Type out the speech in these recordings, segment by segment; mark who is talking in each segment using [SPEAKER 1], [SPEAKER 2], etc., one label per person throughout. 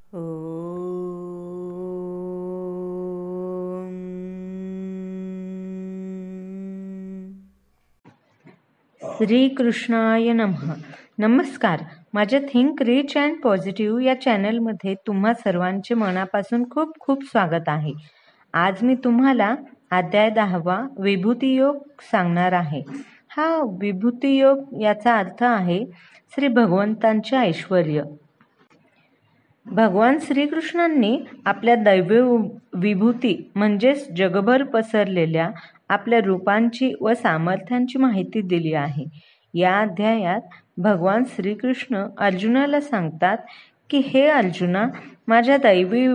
[SPEAKER 1] श्रीकृष्णाय नमः. नमस्कार. माझ्या थिंक रिच अँड पॉझिटिव्ह या चॅनलमध्ये तुम्हा सर्वांचे मनापासून खूप खूप स्वागत आहे. आज मी तुम्हाला अध्याय 10 विभूती योग सांगणार आहे. हा विभूती योग याचा अर्थ आहे श्री भगवंतांचे ऐश्वर्य. भगवान श्रीकृष्णांनी आपल्या दैवी विभूती म्हणजेच जगभर पसरलेल्या आपल्या रूपांची व सामर्थ्यांची माहिती दिली आहे. या अध्यायात भगवान श्रीकृष्ण अर्जुनाला सांगतात की हे अर्जुना, माझ्या दैवी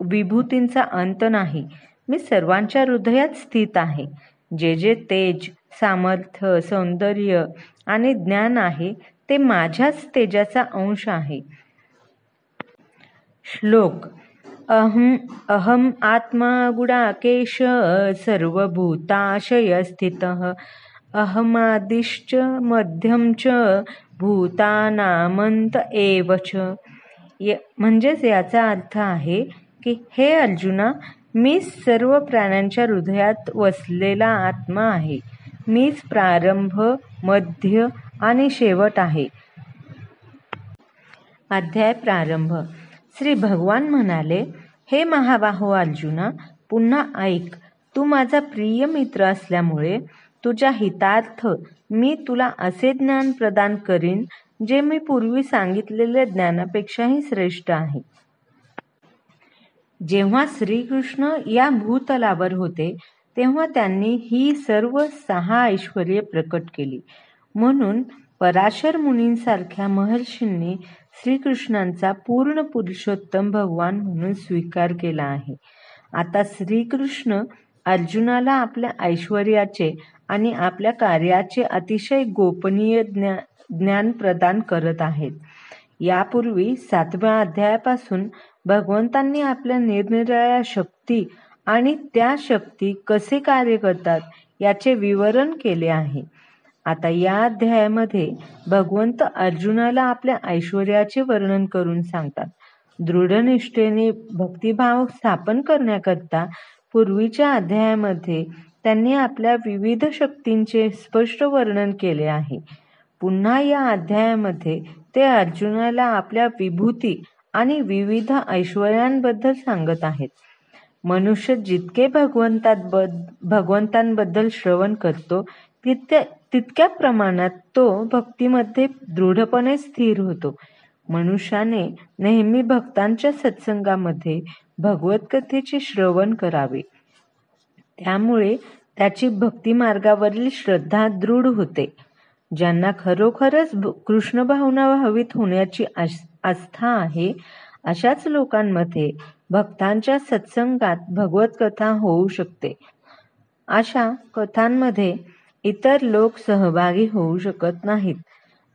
[SPEAKER 1] विभूतींचा अंत नाही. मी सर्वांच्या हृदयात स्थित आहे. जे जे तेज, सामर्थ्य, सौंदर्य आणि ज्ञान आहे ते माझ्याच तेजाचा अंश आहे. श्लोक. अहम आत्मा गुडाकेश सर्वभूताशय स्थितः अहमादिश्च मध्यम च भूतानामंत एव च. म्हणजेच याचा अर्थ आहे की हे अर्जुना, मी सर्व प्राण्यांच्या हृदयात वसलेला आत्मा आहे. मीच प्रारंभ, मध्य आणि शेवट आहे. अध्याय प्रारंभ. श्री भगवान म्हणाले, हे महाबाहो अर्जुना, पुन्हा ऐक. तू माझा प्रिय मित्र असल्यामुळे तुझ्या हितार्थ मी तुला असे ज्ञान प्रदान करीन जे मी पूर्वी सांगितलेल्या ज्ञानापेक्षाही श्रेष्ठ आहे. जेव्हा श्रीकृष्ण या भूतलावर होते तेव्हा त्यांनी ही सर्व 6 ऐश्वर्ये प्रकट केली. म्हणून पराशर मुनींसारख्या महर्षींनी श्रीकृष्णांचा पूर्ण पुरुषोत्तम भगवान म्हणून स्वीकार केला आहे. आता श्रीकृष्ण अर्जुनाला आपल्या ऐश्वर्याचे आणि आपल्या कार्याचे अतिशय गोपनीय ज्ञान प्रदान करत आहेत. यापूर्वी 7व्या अध्यायापासून भगवंतांनी आपल्या निरनिराळ्या शक्ती आणि त्या शक्ती कसे कार्य करतात याचे विवरण केले आहे. आता या अध्यायामध्ये भगवंत अर्जुनाला आपल्या ऐश्वर्याचे वर्णन करून सांगतात. दृढनिष्ठेने भक्तिभाव स्थापन करण्याकरता पूर्वीच्या अध्यायामध्ये त्यांनी आपल्या विविध शक्तींचे स्पष्ट वर्णन केले आहे. पुन्हा या अध्यायामध्ये ते अर्जुनाला आपल्या विभूती आणि विविध ऐश्वर्यांबद्दल सांगत आहेत. मनुष्य जितके भगवंतांबद्दल श्रवण करतो तितक्या प्रमाणात तो भक्तीमध्ये दृढपणे स्थिर होतो. मनुष्याने नेहमी भक्तांच्या सत्संगामध्ये भगवत कथेचे श्रवण करावे. त्यामुळे त्याची भक्ती मार्गावरील श्रद्धा दृढ होते. ज्यांना खरोखरच कृष्ण भावना भावित होण्याची आस्था आहे अशाच लोकांमध्ये भक्तांच्या सत्संगात भगवत कथा होऊ शकते. अशा कथांमध्ये इतर लोक सहभागी होऊ शकत नाहीत.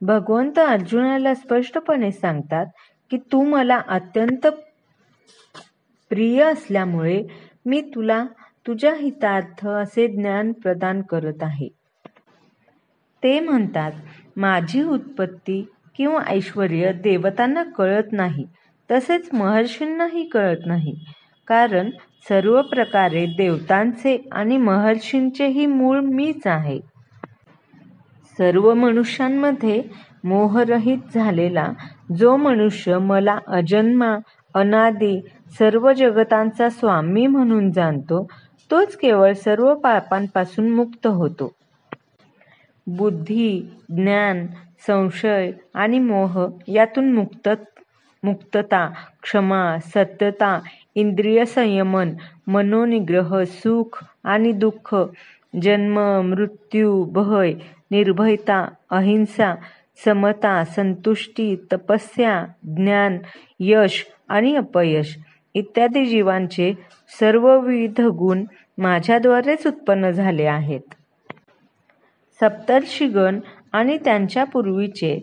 [SPEAKER 1] भगवंत अर्जुनाला स्पष्टपणे सांगतात की तू मला अत्यंत प्रिय असल्यामुळे मी तुला तुझ्या हितार्थ असे ज्ञान प्रदान करत आहे. ते म्हणतात, माझी उत्पत्ती किंवा ऐश्वर्य देवतांना कळत नाही, तसेच महर्षींनाही कळत नाही. कारण सर्व प्रकारे देवतांचे आणि महर्षींचेही मूळ मीच आहे. सर्व मनुष्यांमध्ये मोहरहित झालेला जो मनुष्य मला अजन्मा, अनादी, सर्व जगतांचा स्वामी म्हणून जाणतो तोच केवळ सर्व पापांपासून मुक्त होतो. बुद्धी, ज्ञान, संशय आणि मोह यातून मुक्तता, क्षमा, सत्यता, इंद्रिय संयमन, मनोनिग्रह, सुख आणि दुःख, जन्म, मृत्यू, भय, निर्भयता, अहिंसा, समता, संतुष्टी, तपस्या, ज्ञान, यश आणि अपयश इत्यादी जीवांचे सर्वविध गुण माझ्याद्वारेच उत्पन्न झाले आहेत. सप्तर्षिगण आणि त्यांच्या पूर्वीचे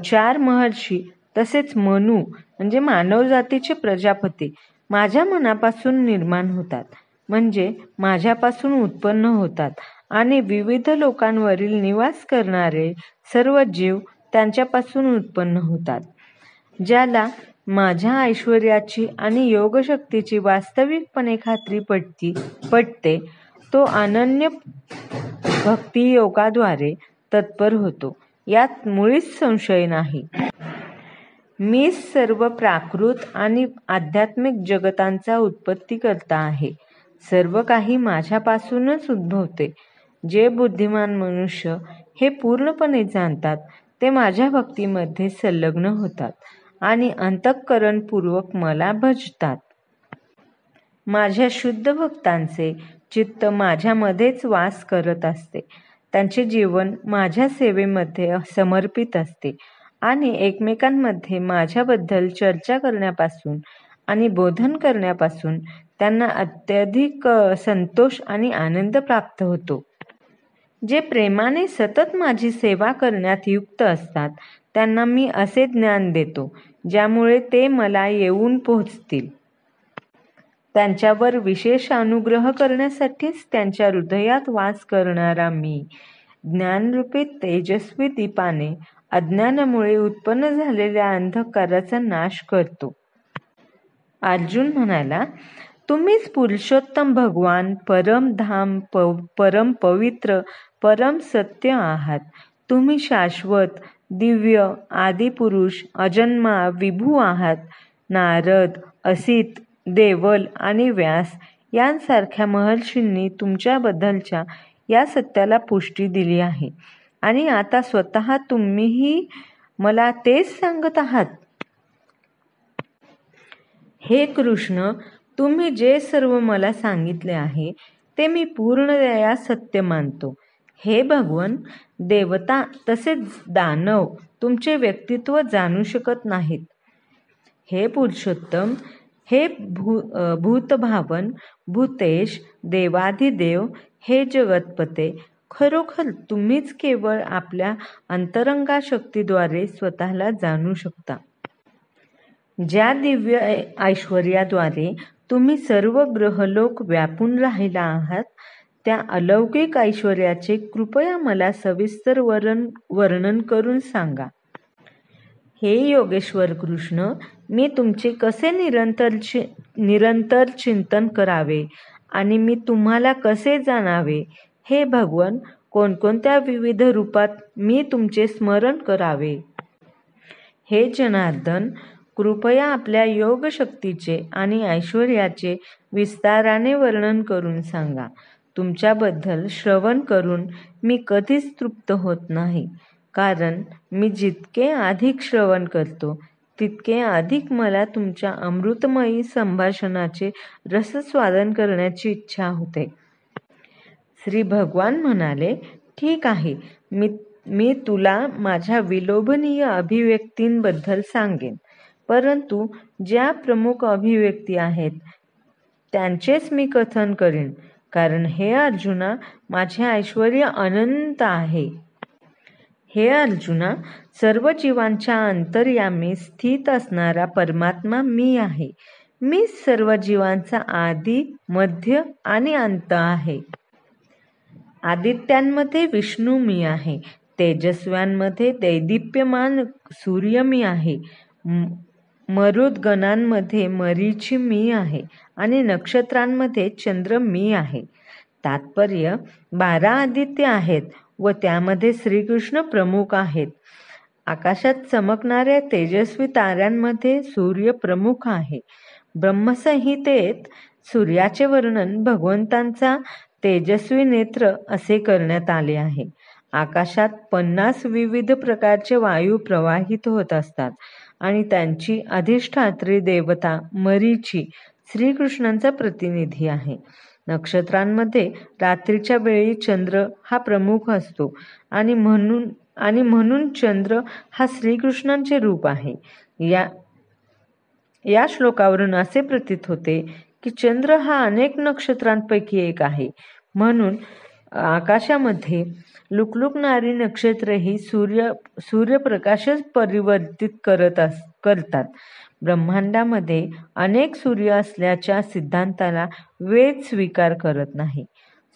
[SPEAKER 1] 4 महर्षी तसेच मनु म्हणजे मानव जातीचे प्रजापती माझ्या मनापासून निर्माण होतात, म्हणजे माझ्यापासून उत्पन्न होतात. आणि विविध लोकांवरील निवास करणारे सर्व जीव त्यांच्यापासून उत्पन्न होतात. ज्याला माझ्या ऐश्वर्याची आणि योगशक्तीची वास्तविकपणे खात्री पटते तो अनन्य भक्तियोगाद्वारे तत्पर होतो, यात मुळीच संशय नाही. मी सर्व प्राकृत आणि आध्यात्मिक जगतांचा उत्पत्तीकर्ता आहे. सर्व काही माझ्यापासूनच उद्भवते. जे बुद्धिमान मनुष्य हे पूर्णपणे जाणतात ते माझ्या भक्तीमध्ये संलग्न होतात आणि अंतःकरणपूर्वक मला भजतात. माझ्या शुद्ध भक्तांचे चित्त माझ्यामध्येच वास करत असते. त्यांचे जीवन माझ्या सेवेमध्ये समर्पित असते आणि एकमेकांमध्ये माझ्याबद्दल चर्चा करण्यापासून आणि बोधन करण्यापासून त्यांना अत्यधिक संतोष आणि आनंद प्राप्त होतो. जे प्रेमाने सतत माझी सेवा करण्यात युक्त असतात त्यांना मी असे ज्ञान देतो ज्यामुळे ते मला येऊन पोहोचतील. त्यांच्यावर विशेष अनुग्रह करण्यासाठीच त्यांच्या हृदयात वास करणारा मी ज्ञानरूपी तेजस्वी दीपाने अज्ञानामुळे उत्पन्न झालेल्या अंधकाराचा नाश करतो. अर्जुन म्हणाला, तुम्हीच पुरुषोत्तम भगवान, परमधाम, परम पवित्र, परम सत्य आहात. तुम्ही शाश्वत, दिव्य, आदिपुरुष, अजन्मा, विभू आहात. नारद, असित, देवल आणि व्यास यांसारख्या महर्षींनी तुमच्याबद्दलच्या या सत्याला पुष्टी दिली आहे आणि आता स्वतः तुम्हीही मला तेच सांगत आहात. हे कृष्ण, तुम्ही जे सर्व मला सांगितले आहे ते मी पूर्णतया सत्य मानतो. हे भगवन, देवता तसेच दानव तुमचे व्यक्तित्व जाणू शकत नाहीत. हे पुरुषोत्तम, हे भूतभावन, भूतेश, देवाधिदेव, हे जगतपते, खरोखर तुम्हीच केवळ आपल्या अंतरंगा शक्तीद्वारे स्वतःला जाणू शकता. ज्या दिव्य ऐश्वर्याद्वारे तुम्ही सर्व ग्रहलोक व्यापून राहिला आहात त्या अलौकिक ऐश्वर्याचे कृपया मला सविस्तर वर्णन करून सांगा. हे योगेश्वर कृष्ण, मी तुमचे कसे निरंतर चिंतन करावे आणि मी तुम्हाला कसे जाणावे. हे भगवन, कोणकोणत्या विविध रूपात मी तुमचे स्मरण करावे. हे जनार्दन, कृपया आपल्या योगशक्तीचे आणि ऐश्वर्याचे विस्ताराने वर्णन करून सांगा. तुमच्याबद्दल श्रवण करून मी कधीच तृप्त होत नाही, कारण मी जितके अधिक श्रवण करतो तितके अधिक मला तुमच्या अमृतमयी संभाषणाचे रसस्वादन करण्याची इच्छा होते. श्री भगवान म्हणाले, ठीक आहे, मी तुला माझ्या विलोभनीय अभिव्यक्तींबद्दल सांगेन, परंतु ज्या प्रमुख अभिव्यक्ती आहेत त्यांचेच मी कथन करेन, कारण हे अर्जुना, माझे ऐश्वर्य अनंत आहे. हे अर्जुना, सर्व जीवांच्या अंतर्यामी स्थित असणारा परमात्मा मी आहे. मीच सर्व जीवांचा आदी, मध्य आणि अंत आहे. आदित्यांमध्ये विष्णू मी आहे. तेजस्व्यांमध्ये दैदिप्यमान सूर्य मी आहे. मरुद्गणांमध्ये मरीची मी आहे आणि नक्षत्रांमध्ये चंद्र मी आहे. तात्पर्य, 12 आदित्य आहेत व त्यामध्ये श्रीकृष्ण प्रमुख आहेत. आकाशात चमकणाऱ्या तेजस्वी ताऱ्यांमध्ये सूर्य प्रमुख आहे. ब्रह्मसंहितेत सूर्याचे वर्णन भगवंतांचा तेजस्वी नेत्र असे करण्यात आले आहे. आकाशात 50 विविध प्रकारचे वायू प्रवाहित होत असतात आणि त्यांची अधिष्ठात्री देवता मरीची श्रीकृष्णांचा प्रतिनिधी आहे. नक्षत्रांमध्ये रात्रीच्या वेळी चंद्र हा प्रमुख असतो आणि म्हणून चंद्र हा श्रीकृष्णांचे रूप आहे. या श्लोकावरून असे प्रतीत होते की चंद्र हा अनेक नक्षत्रांपैकी एक आहे. म्हणून आकाशामध्ये लुकलुकणारी नक्षत्रे ही सूर्यप्रकाशच परिवर्तित करतात. ब्रह्मांडामध्ये अनेक सूर्य असल्याच्या सिद्धांताला वेद स्वीकार करत नाही.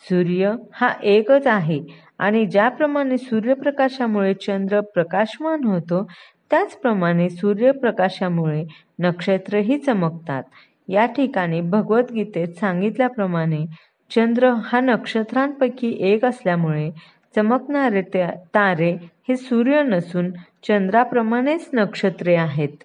[SPEAKER 1] सूर्य हा एकच आहे आणि ज्याप्रमाणे सूर्यप्रकाशामुळे चंद्र प्रकाशमान होतो त्याचप्रमाणे सूर्यप्रकाशामुळे नक्षत्रही चमकतात. या ठिकाणी भगवद्गीतेत सांगितल्याप्रमाणे चंद्र हा नक्षत्रांपैकी एक असल्यामुळे चमकणारे तारे हे सूर्य नसून चंद्राप्रमाणेच नक्षत्रे आहेत.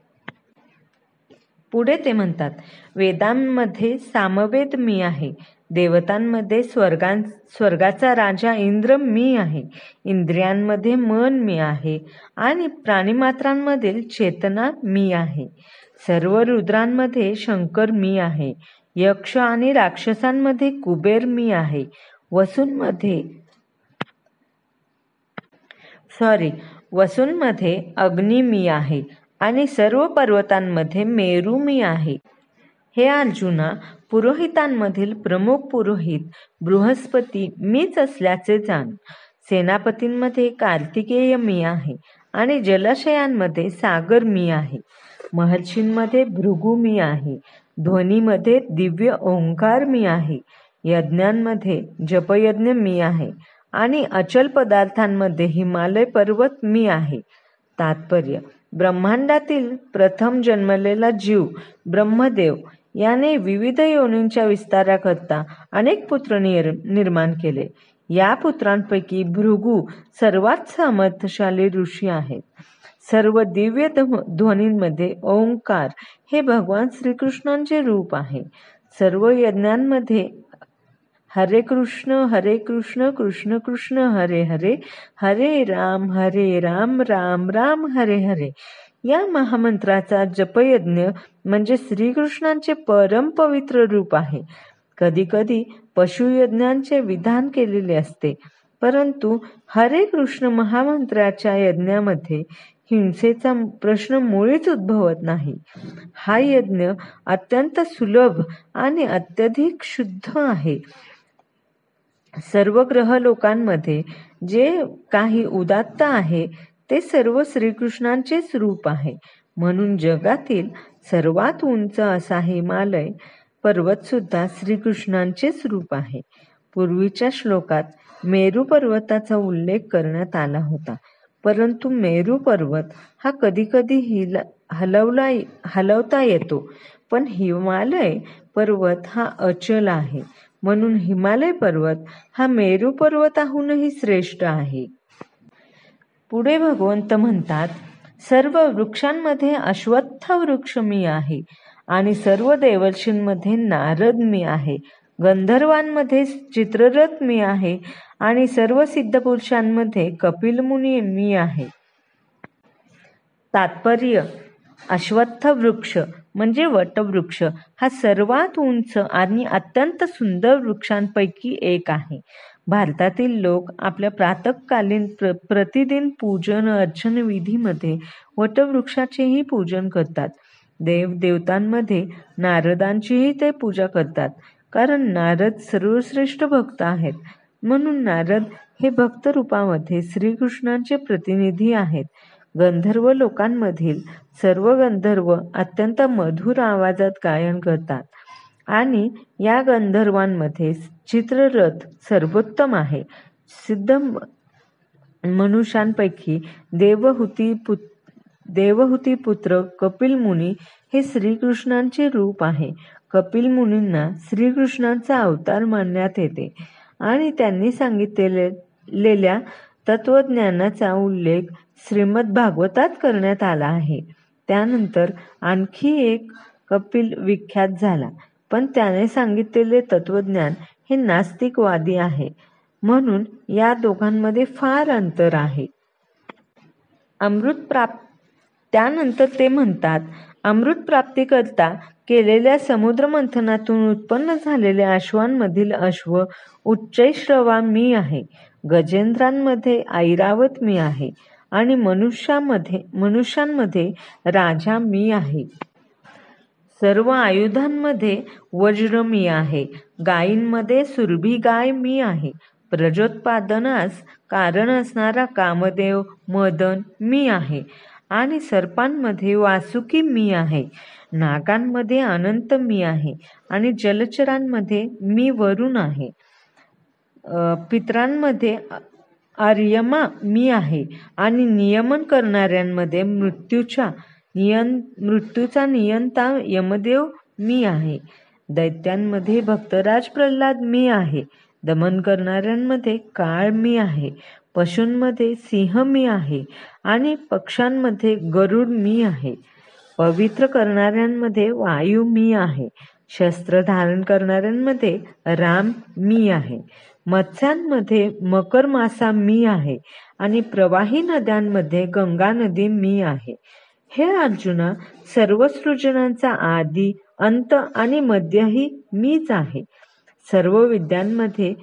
[SPEAKER 1] पुढे ते म्हणतात, वेदांमध्ये सामवेद मी आहे, देवतांमध्ये स्वर्गाचा राजा इंद्र मी आहे, इंद्रियांमध्ये मन मी आहे आणि प्राणिमात्रांमधील चेतना मी आहे. सर्व रुद्रांमध्ये शंकर मी आहे, यक्ष आणि राक्षसांमध्ये कुबेर मी आहे, वसूंमध्ये अग्नी मी आहे आणि सर्व पर्वतांमध्ये मेरू मी आहे. हे अर्जुना, पुरोहितांमधील प्रमुख पुरोहित बृहस्पती मीच असल्याचे जाण. सेनापतींमध्ये कार्तिकेय मी आहे आणि जलाशयांमध्ये सागर मी आहे. महर्षींमध्ये भृगु मी आहे, ध्वनीमध्ये दिव्य ओंकार मी आहे, यज्ञांमध्ये जपयज्ञ मी आहे आणि अचल पदार्थांमध्ये हिमालय पर्वत मी आहे. तात्पर्य: ब्रह्मांडातील प्रथम जन्मलेला जीव ब्रह्मदेव याने विविध योनींच्या विस्ताराकरता अनेक पुत्र निर्माण केले. या पुत्रांपैकी भृगु सर्वात सामर्थ्यशाली ऋषी आहेत. सर्व दिव्य ध्वनींमध्ये ओंकार हे भगवान श्रीकृष्णांचे रूप आहे. सर्व यज्ञांमध्ये हरे कृष्ण कृष्ण कृष्ण हरे हरे, हरे राम राम राम हरे हरे या महामंत्राचा जपयज्ञ म्हणजे श्रीकृष्णांचे परम पवित्र रूप आहे. कधीकधी पशुयज्ञांचे विधान केलेले असते, परंतु हरे कृष्ण महामंत्राच्या यज्ञामध्ये हिंसेचा प्रश्न मुळीच उद्भवत नाही. हा यज्ञ अत्यंत सुलभ आणि अत्यधिक शुद्ध आहे. सर्व ग्रह लोकांमध्ये जे काही उदात्त आहे ते सर्व श्रीकृष्णांचेच रूप आहे. म्हणून जगातील सर्वात उंच असा हिमालय पर्वत सुद्धा श्रीकृष्णांचेच रूप आहे. पूर्वीच्या श्लोकात मेरू पर्वताचा उल्लेख करण्यात आला होता, परंतु मेरू पर्वत हा कधीकधी हलवता येतो, पण हिमालय पर्वत हा अचल आहे. म्हणून हिमालय पर्वत हा मेरू पर्वताहूनही श्रेष्ठ आहे. पुढे भगवंत म्हणतात, सर्व वृक्षांमध्ये अश्वत्थ वृक्ष मी आहे आणि सर्व देवर्षींमध्ये नारद मी आहे. गंधर्वांमध्ये चित्ररथ मी आहे आणि सर्व सिद्धपुरुषांमध्ये कपिल मुनी मी आहे. तात्पर्य: अश्वत्थ वृक्ष म्हणजे वटवृक्ष हा सर्वात उंच आणि अत्यंत सुंदर वृक्षांपैकी एक आहे. भारतातील लोक आपल्या प्रातःकालीन प्रतिदिन पूजन अर्चन विधीमध्ये वटवृक्षाचेही पूजन करतात. देवदेवतांमध्ये नारदांचीही ते पूजा करतात, कारण नारद सर्वश्रेष्ठ भक्त आहेत. म्हणून नारद हे भक्त रूपामध्ये श्रीकृष्णांचे प्रतिनिधी आहेत. गंधर्व लोकांमधील सर्व गंधर्व अत्यंत मधुर आवाजात गायन करतात आणि या गंधर्वांमध्ये चित्ररथ सर्वोत्तम आहे. सिद्ध मनुष्यांपैकी देवहूती पुत्र कपिल मुनी हे श्रीकृष्णांचे रूप आहे. कपिल मुनींना श्रीकृष्णांचा अवतार मानण्यात येते आणि त्यांनी सांगितलेल्या तत्वज्ञानाचा उल्लेख श्रीमद भागवतात करण्यात आला आहे. त्यानंतर आणखी एक कपिल विख्यात झाला, पण त्याने सांगितलेले तत्वज्ञान हे नास्तिकवादी आहे. म्हणून या दोघांमध्ये फार अंतर आहे. त्यानंतर ते म्हणतात, अमृत प्राप्तीकरता केलेल्या समुद्र मंथनातून उत्पन्न झालेल्या अश्वांमधील अश्व उच्चैश्रवा मी आहे. गजेंद्रांमध्ये ऐरावत मी आहे आणि मनुष्यांमध्ये राजा मी आहे. सर्व आयुधांमध्ये वज्र मी आहे. गायींमध्ये सुरभी गाय मी आहे. प्रजोत्पादनास कारण असणारा कामदेव मदन मी आहे आणि सर्पांमध्ये वासुकी मी आहे. नागांमध्ये अनंत मी आहे आणि जलचरांमध्ये मी वरुण आहे. पितरांमध्ये आर्यमा मी आहे आणि नियमन करणाऱ्यांमध्ये मृत्यूचा नियंता यमदेव मी आहे. दैत्यांमध्ये भक्तराज प्रल्हाद मी आहे. दमन करणाऱ्यांमध्ये काळ मी आहे. पशूंमध्ये सिंह मी आहे आणि पक्ष्यांमध्ये गरुड मी आहे. पवित्र करणाऱ्यांमध्ये वायू मी आहे. शस्त्र धारण करणाऱ्यांमध्ये राम मी आहे. मत्स्यांमध्ये मकर मासा मी आहे आणि प्रवाही नद्यांमध्ये गंगा नदी मी आहे. हे अर्जुना, सर्व सृजनांचा आदी अंत आणि मध्यही मीच आहे. सर्व विद्यांमध्ये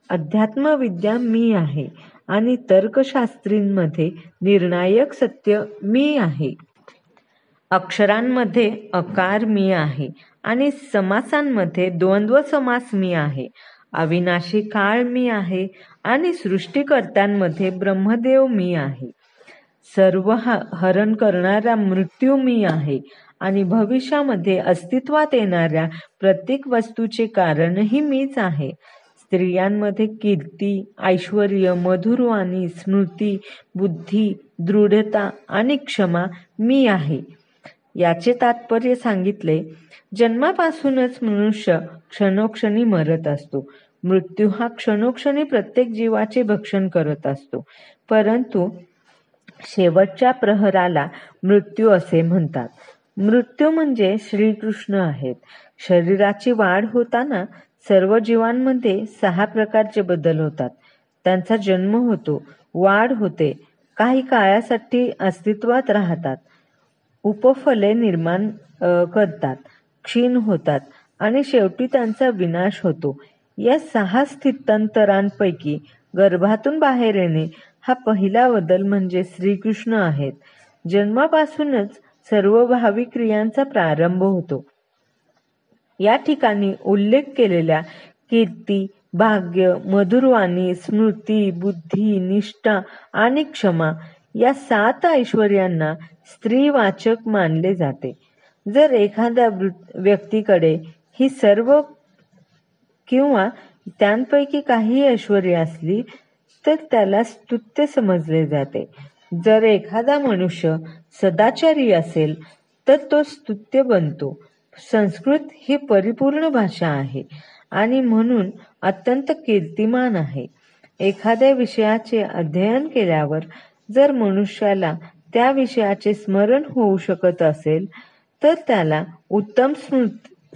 [SPEAKER 1] अध्यात्मविद्या मी आहे आणि तर्कशास्त्रींमध्ये निर्णायक सत्य मी आहे. अक्षरांमध्ये अकार मी आहे आणि समासांमध्ये द्वंद्व समास मी आहे. अविनाशी काळ मी आहे आणि सृष्टीकर्त्यांमध्ये ब्रह्मदेव मी आहे. सर्व हरण करणारा मृत्यू मी आहे आणि भविष्यामध्ये अस्तित्वात येणाऱ्या प्रत्येक वस्तूचे कारणही मीच आहे. स्त्रियांमध्ये कीर्ती, ऐश्वर्य, मधुरवाणी, स्मृती, बुद्धी, दृढता आणि क्षमा मी आहे. याचे तात्पर्य सांगितले. जन्मापासूनच मनुष्य क्षणोक्षणी मरत असतो. मृत्यू हा क्षणोक्षणी प्रत्येक जीवाचे भक्षण करत असतो, परंतु शेवटच्या प्रहराला मृत्यू असे म्हणतात. मृत्यू म्हणजे श्रीकृष्ण आहेत. शरीराची वाढ होताना सर्व जीवांमध्ये 6 प्रकारचे बदल होतात. त्यांचा जन्म होतो, वाढ होते, काही काळासाठी अस्तित्वात राहतात, उपफले निर्माण करतात, क्षीण होतात आणि शेवटी त्यांचा विनाश होतो. या 6 स्थित्यंतरांपैकी गर्भातून बाहेर येणे हा पहिला बदल म्हणजे श्रीकृष्ण आहेत. जन्मापासूनच सर्व भावी क्रियांचा प्रारंभ होतो. या ठिकाणी उल्लेख केलेल्या कीर्ती, भाग्य, मधुरवाणी, स्मृती, बुद्धी, निष्ठा आणि क्षमा या 7 ऐश्वर्यांना स्त्रीवाचक मानले जाते. जर एखाद्या व्यक्तीकडे ही सर्व किंवा त्यांपैकी काही ऐश्वर्य असली तर त्याला स्तुत्य समजले जाते. जर एखादा मनुष्य सदाचारी असेल तर तो स्तुत्य बनतो. संस्कृत ही परिपूर्ण भाषा आहे आणि म्हणून अत्यंत कीर्तिमान आहे. एखाद्या विषयाचे अध्ययन केल्यावर जर मनुष्याला त्या विषयाचे स्मरण होऊ शकत असेल तर त्याला उत्तम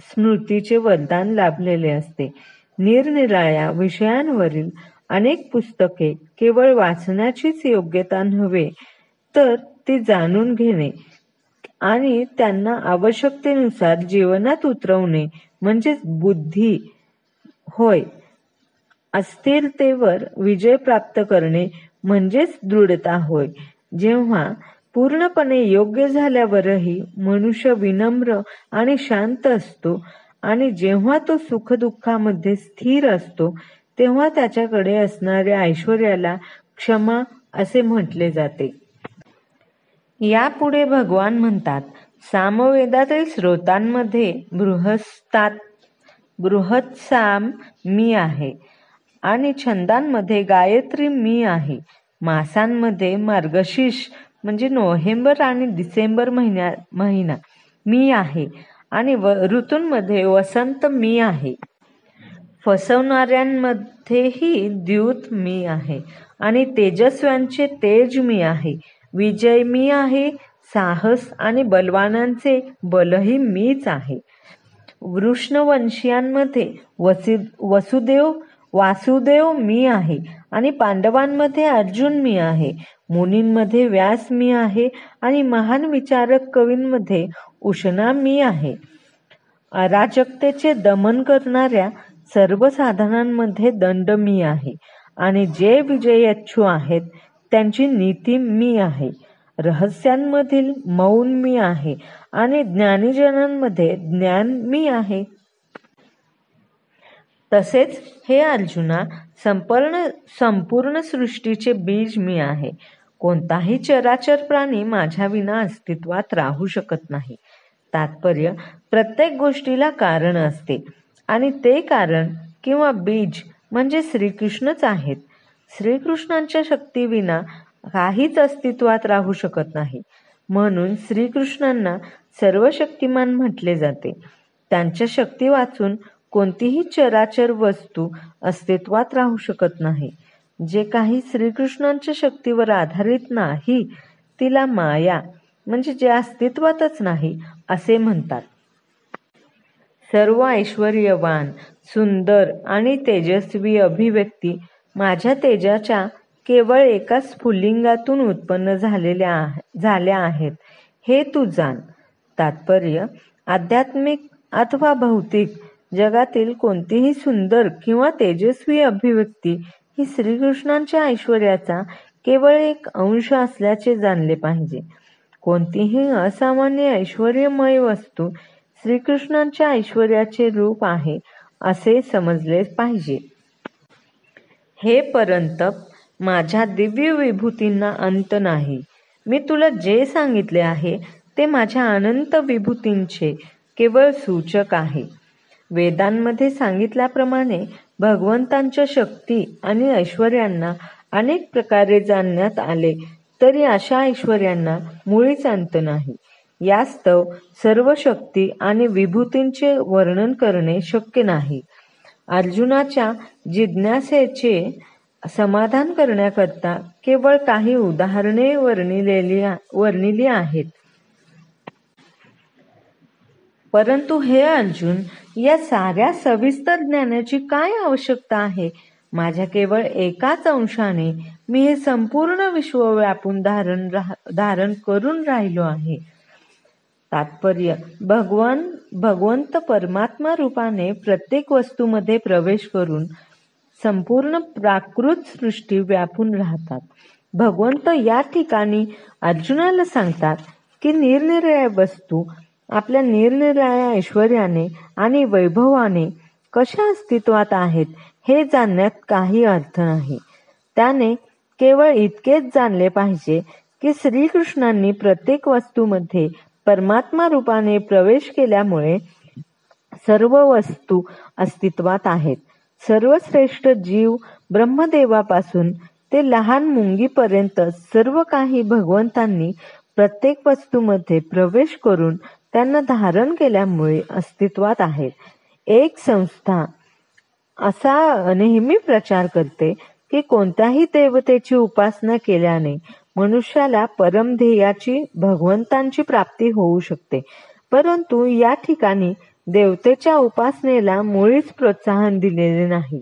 [SPEAKER 1] स्मृतीचे वरदान लाभलेले असते. निरनिराळ्या विषयांवरील अनेक पुस्तके केवळ वाचण्याचीच योग्यता नव्हे तर ती जाणून घेणे आणि त्यांना आवश्यकतेनुसार जीवनात उतरवणे म्हणजेच बुद्धी होय. अस्थिरतेवर विजय प्राप्त करणे म्हणजेच दृढता होय. जेव्हा पूर्णपणे योग्य झाल्यावरही मनुष्य विनम्र आणि शांत असतो आणि जेव्हा तो सुखदुःखामध्ये स्थिर असतो तेव्हा त्याच्याकडे असणाऱ्या ऐश्वर्याला क्षमा असे म्हटले जाते. यापुढे भगवान म्हणतात, सामवेदातील स्रोतांमध्ये बृहत्साम मी आहे आणि छंदांमध्ये गायत्री मी आहे. मासांमध्ये मार्गशीर्ष म्हणजे नोव्हेंबर आणि डिसेंबर महिना मी आहे आणि ऋतूंमध्ये वसंत मी आहे. फसवणाऱ्यांमध्येही द्यूत मी आहे आणि तेजस्व्यांचे तेज मी आहे. विजय मी आहे, साहस आणि बलवानांचे बलही मीच आहे. वृष्णवंशीयांमध्ये वासुदेव मी आहे आणि पांडवांमध्ये अर्जुन मी आहे. मुनींमध्ये व्यास मी आहे आणि महान विचारक कवींमध्ये उशना मी आहे. अराजकतेचे दमन करणाऱ्या सर्वसाधारणांमध्ये दंड मी आहे आणि जे विजयेच्छू आहेत त्यांची नीती मी आहे. रहस्यांमधील मौन मी आहे आणि ज्ञानीजनांमध्ये ज्ञान मी आहे. तसेच हे अर्जुना, संपूर्ण सृष्टीचे बीज मी आहे. कोणताही चराचर प्राणी माझ्या विना अस्तित्वात राहू शकत नाही. तात्पर्य, प्रत्येक गोष्टीला कारण असते आणि ते कारण किंवा बीज म्हणजे श्रीकृष्णच आहेत. श्रीकृष्णांच्या शक्तीविना काहीच अस्तित्वात राहू शकत नाही. म्हणून श्रीकृष्णांना सर्वशक्तिमान म्हटले जाते. त्यांच्या शक्ती वाचून कोणतीही चराचर वस्तू अस्तित्वात राहू शकत नाही. जे काही श्रीकृष्णांच्या शक्तीवर आधारित नाही तिला माया म्हणजे जे अस्तित्वातच नाही असे म्हणतात. सर्व ऐश्वर्यवान, सुंदर आणि तेजस्वी अभिव्यक्ती माझ्या तेजाच्या केवळ एका स्फुल्लिंगातून उत्पन्न झाल्या आहेत हे तू जाण. तात्पर्य, आध्यात्मिक अथवा भौतिक जगातील कोणतीही सुंदर किंवा तेजस्वी अभिव्यक्ती ही श्रीकृष्णांच्या ऐश्वर्याचा केवळ एक अंश असल्याचे जाणले पाहिजे. कोणतीही असामान्य ऐश्वर्यमय वस्तू श्रीकृष्णांच्या ऐश्वर्याचे रूप आहे असे समजले पाहिजे. हे परंतप, माझ्या दिव्य विभूतींना अंत नाही. मी तुला जे सांगितले आहे ते माझ्या अनंत विभूतींचे केवळ सूचक आहे. वेदांमध्ये सांगितल्याप्रमाणे भगवंतांच्या शक्ती आणि ऐश्वर्यांना अनेक प्रकारे जाणण्यात आले तरी अशा ऐश्वर्यांना मुळीच अंत नाही. यास्तव सर्व शक्ती आणि विभूतींचे वर्णन करणे शक्य नाही. अर्जुनाच्या जिज्ञासेचे समाधान करण्याकरता केवळ काही उदाहरणे वर्णिली आहेत. परंतु हे अर्जुन, या साऱ्या सविस्तर ज्ञानाची काय आवश्यकता आहे? माझ्या केवळ एकाच अंशाने मी हे संपूर्ण विश्व व्यापून धारण करून राहिलो आहे. तात्पर्य, भगवंत परमात्मा रूपाने प्रत्येक वस्तूमध्ये प्रवेश करून संपूर्ण प्राकृत सृष्टी व्यापून राहतात. भगवंत या ठिकाणी अर्जुनाला सांगतात की निरनिराळ्या वस्तू आपल्या निरनिराळ्या ऐश्वर्याने आणि वैभवाने कशा अस्तित्वात आहेत हे जाणण्यात काही अर्थ नाही. त्याने केवळ इतकेच जाणले पाहिजे की श्रीकृष्णांनी प्रत्येक वस्तूमध्ये परमात्मा रूपाने प्रवेश केल्यामुळे सर्व वस्तू अस्तित्वात आहेत. सर्वश्रेष्ठ जीव ब्रह्मदेवापासून ते लहान मुंगीपर्यंत सर्व काही भगवंतांनी प्रत्येक वस्तूमध्ये प्रवेश करून त्यांना धारण केल्यामुळे अस्तित्वात आहेत. एक संस्था असा नेहमी प्रचार करते की कोणत्याही देवतेची उपासना केल्याने मनुष्याला परमध्येयाची भगवंतांची प्राप्ती होऊ शकते. परंतु या ठिकाणी देवतेच्या उपासनेला मुळीच प्रोत्साहन दिलेले नाही.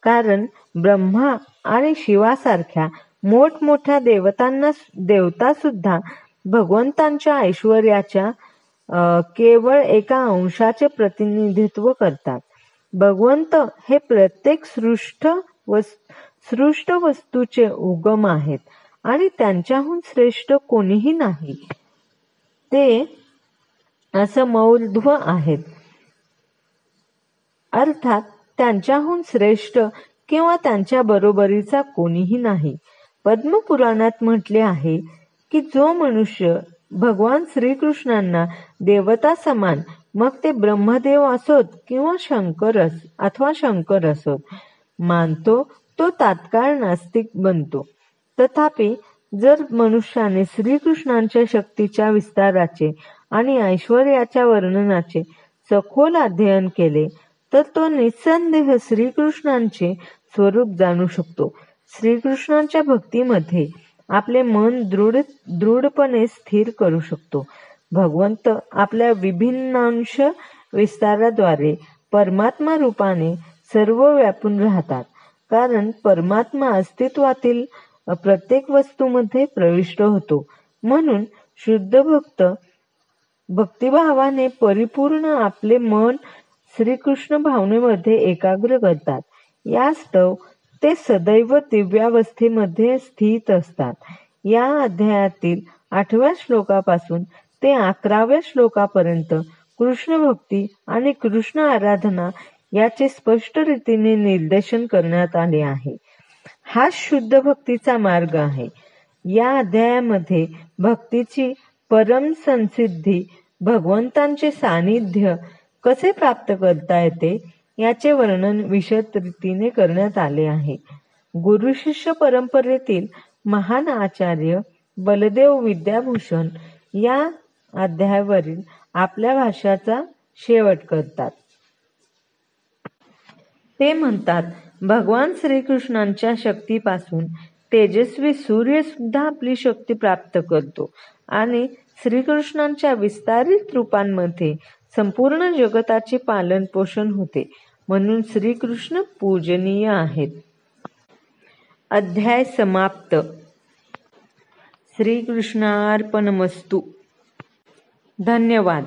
[SPEAKER 1] कारण ब्रह्मा आणि शिवासारख्या मोठमोठ्या देवता सुद्धा भगवंतांच्या ऐश्वर्याच्या केवळ एका अंशाचे प्रतिनिधित्व करतात. भगवंत हे प्रत्येक सृष्ट वस्तूचे उगम आहेत आणि त्यांच्याहून श्रेष्ठ कोणीही नाही. ते असमौर्ध्व आहेत, अर्थात त्यांच्याहून श्रेष्ठ किंवा त्यांच्या बरोबरीचा कोणीही नाही. पद्मपुराणात म्हटले आहे की जो मनुष्य भगवान श्रीकृष्णांना देवता समान, मग ते ब्रह्मदेव असोत किंवा शंकर असोत, मानतो तो तात्काळ नास्तिक बनतो. तथापि जर मनुष्याने श्रीकृष्णांच्या शक्तीच्या विस्ताराचे आणि ऐश्वर्याच्या वर्णनाचे सखोल अध्ययन केले तर तो निस्संदेह श्रीकृष्णांचे स्वरूप जाणू शकतो. श्रीकृष्णांच्या भक्तीमध्ये आपले मन दृढपणे स्थिर करू शकतो. भगवंत आपल्या विभिन्नांश विस्ताराद्वारे परमात्मा रूपाने सर्व व्यापून राहतात. कारण परमात्मा अस्तित्वातील प्रत्येक वस्तूमध्ये प्रविष्ट होतो. म्हणून शुद्ध भक्त भक्तिभावाने परिपूर्ण आपले मन श्रीकृष्ण भावनेमध्ये एकाग्र करतात. यास्तव ते सदैव दिव्यावस्थेमध्ये स्थित असतात. या अध्यायातील 8व्या श्लोकापासून ते 11व्या श्लोकापर्यंत कृष्ण भक्ती आणि कृष्ण आराधना याचे स्पष्ट रीतीने निर्देशन करण्यात आले आहे. हा शुद्ध भक्तीचा मार्ग आहे. या अध्यायामध्ये भक्तीची परम संसिद्धी, भगवंतांचे सानिध्य कसे प्राप्त करता येते याचे वर्णन विशद रीतीने करण्यात आले आहे. गुरु शिष्य परंपरेतील महान आचार्य बलदेव विद्याभूषण या अध्यायावरील आपल्या भाष्याचा शेवट करतात. ते म्हणतात, भगवान श्रीकृष्णांच्या शक्तीपासून तेजस्वी सूर्य सुद्धा आपली शक्ती प्राप्त करतो आणि श्रीकृष्णांच्या विस्तारित रूपांमध्ये संपूर्ण जगताचे पालन पोषण होते. म्हणून श्रीकृष्ण पूजनीय आहेत. अध्याय समाप्त. श्रीकृष्णार्पणमस्तु. धन्यवाद.